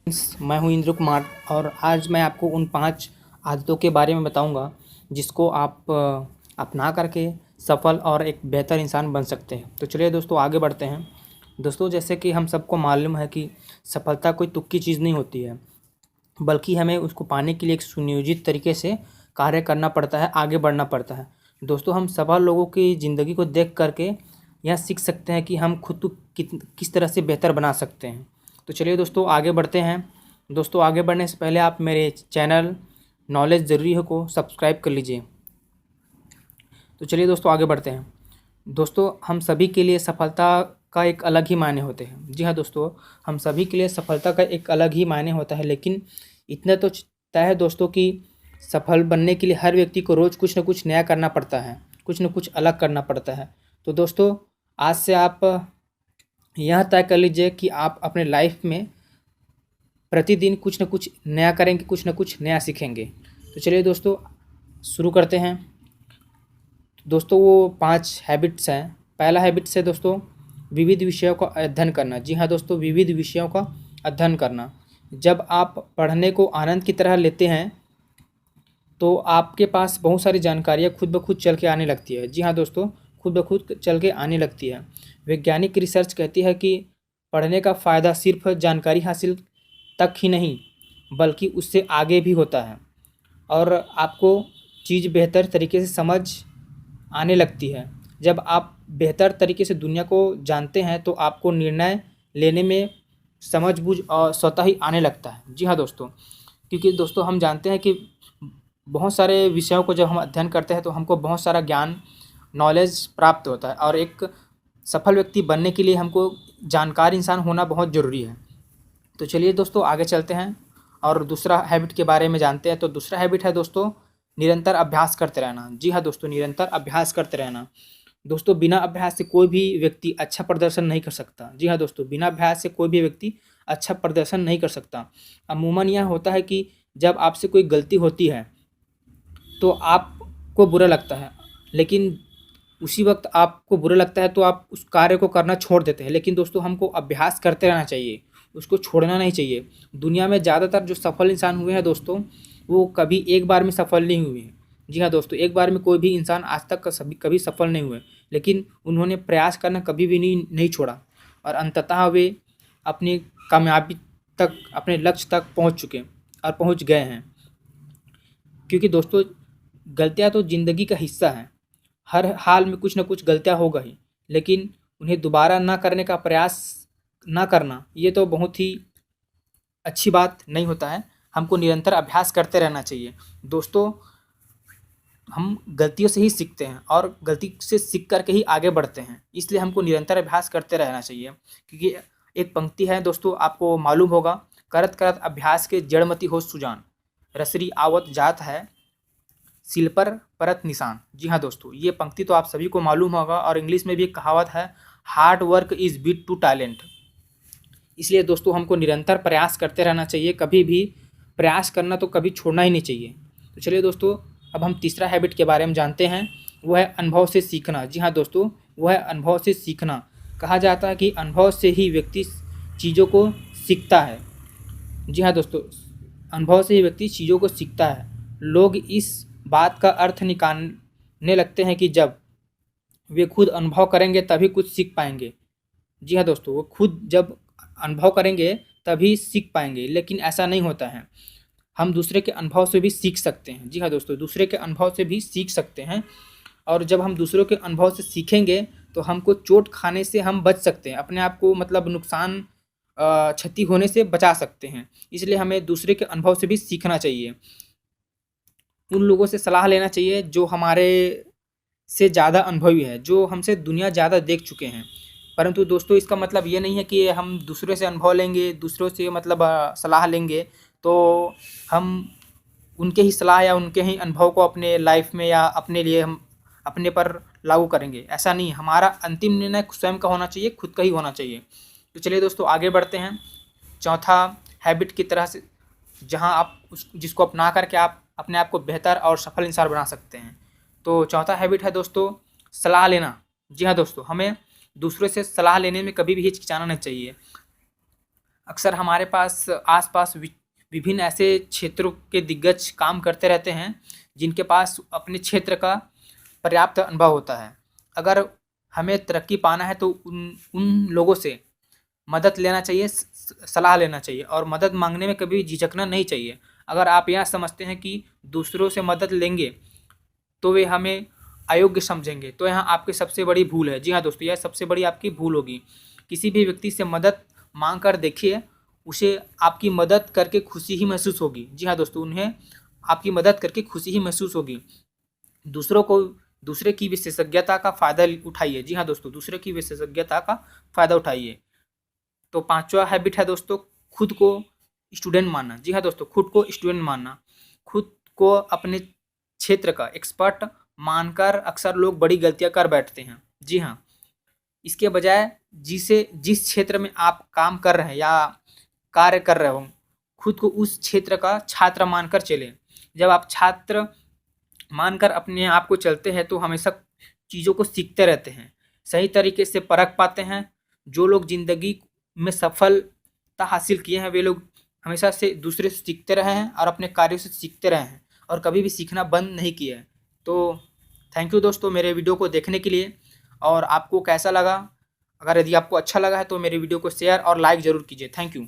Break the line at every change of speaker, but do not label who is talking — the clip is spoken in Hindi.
मैं हूं इंद्र कुमार और आज मैं आपको उन 5 आदतों के बारे में बताऊंगा जिसको आप अपना करके सफल और एक बेहतर इंसान बन सकते हैं। तो चलिए दोस्तों आगे बढ़ते हैं। दोस्तों जैसे कि हम सबको मालूम है कि सफलता कोई तुक्की चीज़ नहीं होती है, बल्कि हमें उसको पाने के लिए एक सुनियोजित तरीके से कार्य करना पड़ता है, आगे बढ़ना पड़ता है। दोस्तों हम सफल लोगों की ज़िंदगी को देख करके यह सीख सकते हैं कि हम खुद को किस तरह से बेहतर बना सकते हैं। तो चलिए दोस्तों आगे बढ़ते हैं। दोस्तों आगे बढ़ने से पहले आप मेरे चैनल नॉलेज ज़रूरी हो को सब्सक्राइब कर लीजिए। तो चलिए दोस्तों आगे बढ़ते हैं। दोस्तों हम सभी के लिए सफलता का एक अलग ही मायने होते हैं। जी हाँ दोस्तों, हम सभी के लिए सफलता का एक अलग ही मायने होता है, लेकिन इतना तो तय है दोस्तों कि सफल बनने के लिए हर व्यक्ति को रोज़ कुछ न कुछ नया करना पड़ता है, कुछ न कुछ अलग करना पड़ता है। तो दोस्तों आज से आप यह तय कर लीजिए कि आप अपने लाइफ में प्रतिदिन कुछ न कुछ नया करेंगे, कुछ न कुछ नया सीखेंगे। तो चलिए दोस्तों शुरू करते हैं। दोस्तों वो 5 हैबिट्स हैं। पहला हैबिट्स है दोस्तों विविध विषयों का अध्ययन करना। जी हाँ दोस्तों, विविध विषयों का अध्ययन करना। जब आप पढ़ने को आनंद की तरह लेते हैं तो आपके पास बहुत सारी जानकारियाँ खुद ब खुद चल के आने लगती है। जी हाँ दोस्तों, खुद ब खुद चल के आने लगती है। वैज्ञानिक रिसर्च कहती है कि पढ़ने का फ़ायदा सिर्फ जानकारी हासिल तक ही नहीं, बल्कि उससे आगे भी होता है और आपको चीज़ बेहतर तरीके से समझ आने लगती है। जब आप बेहतर तरीके से दुनिया को जानते हैं तो आपको निर्णय लेने में समझ-बूझ और स्वतः ही आने लगता है। जी हाँ दोस्तों, क्योंकि दोस्तों हम जानते हैं कि बहुत सारे विषयों को जब हम अध्ययन करते हैं तो हमको बहुत सारा ज्ञान, नॉलेज प्राप्त होता है और एक सफल व्यक्ति बनने के लिए हमको जानकार इंसान होना बहुत ज़रूरी है। तो चलिए दोस्तों आगे चलते हैं और दूसरा हैबिट के बारे में जानते हैं। तो दूसरा हैबिट है दोस्तों निरंतर अभ्यास करते रहना। जी हाँ दोस्तों, निरंतर अभ्यास करते रहना। दोस्तों बिना अभ्यास से कोई भी व्यक्ति अच्छा प्रदर्शन नहीं कर सकता। जी हाँ दोस्तों, बिना अभ्यास से कोई भी व्यक्ति अच्छा प्रदर्शन नहीं कर सकता। अमूमन यह होता है कि जब आपसे कोई गलती होती है तो आपको बुरा लगता है, लेकिन उसी वक्त आपको बुरा लगता है तो आप उस कार्य को करना छोड़ देते हैं। लेकिन दोस्तों हमको अभ्यास करते रहना चाहिए, उसको छोड़ना नहीं चाहिए। दुनिया में ज़्यादातर जो सफल इंसान हुए हैं दोस्तों, वो कभी एक बार में सफल नहीं हुए हैं। जी हाँ दोस्तों, एक बार में कोई भी इंसान आज तक कभी सफल नहीं हुए, लेकिन उन्होंने प्रयास करना कभी भी नहीं छोड़ा और अंततः वे अपनी कामयाबी तक, अपने लक्ष्य तक पहुँच चुके और पहुँच गए हैं। क्योंकि दोस्तों गलतियाँ तो ज़िंदगी का हिस्सा हैं। हर हाल में कुछ न कुछ गलतियाँ होगा ही, लेकिन उन्हें दोबारा ना करने का प्रयास ना करना, ये तो बहुत ही अच्छी बात नहीं होता है। हमको निरंतर अभ्यास करते रहना चाहिए। दोस्तों हम गलतियों से ही सीखते हैं और गलती से सीख करके ही आगे बढ़ते हैं, इसलिए हमको निरंतर अभ्यास करते रहना चाहिए। क्योंकि एक पंक्ति है दोस्तों, आपको मालूम होगा, करत करत अभ्यास के जड़मति हो सुजान, रसरी आवत जात है सिल पर परत निशान। जी हाँ दोस्तों, ये पंक्ति तो आप सभी को मालूम होगा और इंग्लिश में भी एक कहावत है, hard work is beat to talent. इसलिए दोस्तों हमको निरंतर प्रयास करते रहना चाहिए, कभी भी प्रयास करना तो कभी छोड़ना ही नहीं चाहिए। तो चलिए दोस्तों अब हम तीसरा हैबिट के बारे में जानते हैं, वो है अनुभव से सीखना। जी हाँ दोस्तों, वो है अनुभव से सीखना। कहा जाता है कि अनुभव से ही व्यक्ति चीज़ों को सीखता है। जी हाँ दोस्तों, अनुभव से ही व्यक्ति चीज़ों को सीखता है। लोग इस बात का अर्थ निकालने लगते हैं कि जब वे खुद अनुभव करेंगे तभी कुछ सीख पाएंगे। जी हाँ दोस्तों, वो खुद जब अनुभव करेंगे तभी सीख पाएंगे, लेकिन ऐसा नहीं होता है। हम दूसरे के अनुभव से भी सीख सकते हैं। जी हाँ दोस्तों, दूसरे के अनुभव से भी सीख सकते हैं और जब हम दूसरों के अनुभव से सीखेंगे तो हमको चोट खाने से हम बच सकते हैं, अपने आप को मतलब नुकसान, क्षति होने से बचा सकते हैं। इसलिए हमें दूसरे के अनुभव से भी सीखना चाहिए। उन लोगों से सलाह लेना चाहिए जो हमारे से ज़्यादा अनुभवी है, जो हमसे दुनिया ज़्यादा देख चुके हैं। परंतु दोस्तों इसका मतलब ये नहीं है कि हम दूसरे से अनुभव लेंगे, दूसरों से मतलब सलाह लेंगे तो हम उनके ही सलाह या उनके ही अनुभव को अपने लाइफ में या अपने लिए हम अपने पर लागू करेंगे। ऐसा नहीं, हमारा अंतिम निर्णय स्वयं का होना चाहिए, खुद का ही होना चाहिए। तो चलिए दोस्तों आगे बढ़ते हैं चौथा हैबिट की तरह से, जहां आप जिसको अपना करके आप अपने आप को बेहतर और सफल इंसान बना सकते हैं। तो चौथा हैबिट है दोस्तों सलाह लेना। जी हाँ दोस्तों, हमें दूसरों से सलाह लेने में कभी भी हिचकिचाना नहीं चाहिए। अक्सर हमारे पास आसपास विभिन्न ऐसे क्षेत्रों के दिग्गज काम करते रहते हैं जिनके पास अपने क्षेत्र का पर्याप्त अनुभव होता है। अगर हमें तरक्की पाना है तो उन उन लोगों से मदद लेना चाहिए, सलाह लेना चाहिए और मदद मांगने में कभी झिझकना नहीं चाहिए। अगर आप यह समझते हैं कि दूसरों से मदद लेंगे तो वे हमें अयोग्य समझेंगे, तो यहाँ आपकी सबसे बड़ी भूल है। जी हाँ दोस्तों, यह सबसे बड़ी आपकी भूल होगी। किसी भी व्यक्ति से मदद मांग कर देखिए, उसे आपकी मदद करके खुशी ही महसूस होगी। जी हाँ दोस्तों, उन्हें आपकी मदद करके खुशी ही महसूस होगी। दूसरे की विशेषज्ञता का फ़ायदा उठाइए। जी हाँ दोस्तों, दूसरे की विशेषज्ञता का फ़ायदा उठाइए। तो 5वां हैबिट है दोस्तों, खुद को स्टूडेंट मानना। जी हाँ दोस्तों, खुद को स्टूडेंट मानना। खुद को अपने क्षेत्र का एक्सपर्ट मानकर अक्सर लोग बड़ी गलतियां कर बैठते हैं। जी हाँ, इसके बजाय जिस क्षेत्र में आप काम कर रहे हैं या कार्य कर रहे हो, खुद को उस क्षेत्र का छात्र मानकर चलें। जब आप छात्र मानकर अपने आप को चलते हैं तो हमेशा चीज़ों को सीखते रहते हैं, सही तरीके से परख पाते हैं। जो लोग ज़िंदगी में सफलता हासिल किए हैं वे लोग हमेशा से दूसरे से सीखते रहे हैं और अपने कार्यों से सीखते रहे हैं और कभी भी सीखना बंद नहीं किया है। तो थैंक यू दोस्तों मेरे वीडियो को देखने के लिए। और आपको कैसा लगा? अगर यदि आपको अच्छा लगा है तो मेरे वीडियो को शेयर और लाइक ज़रूर कीजिए। Thank you.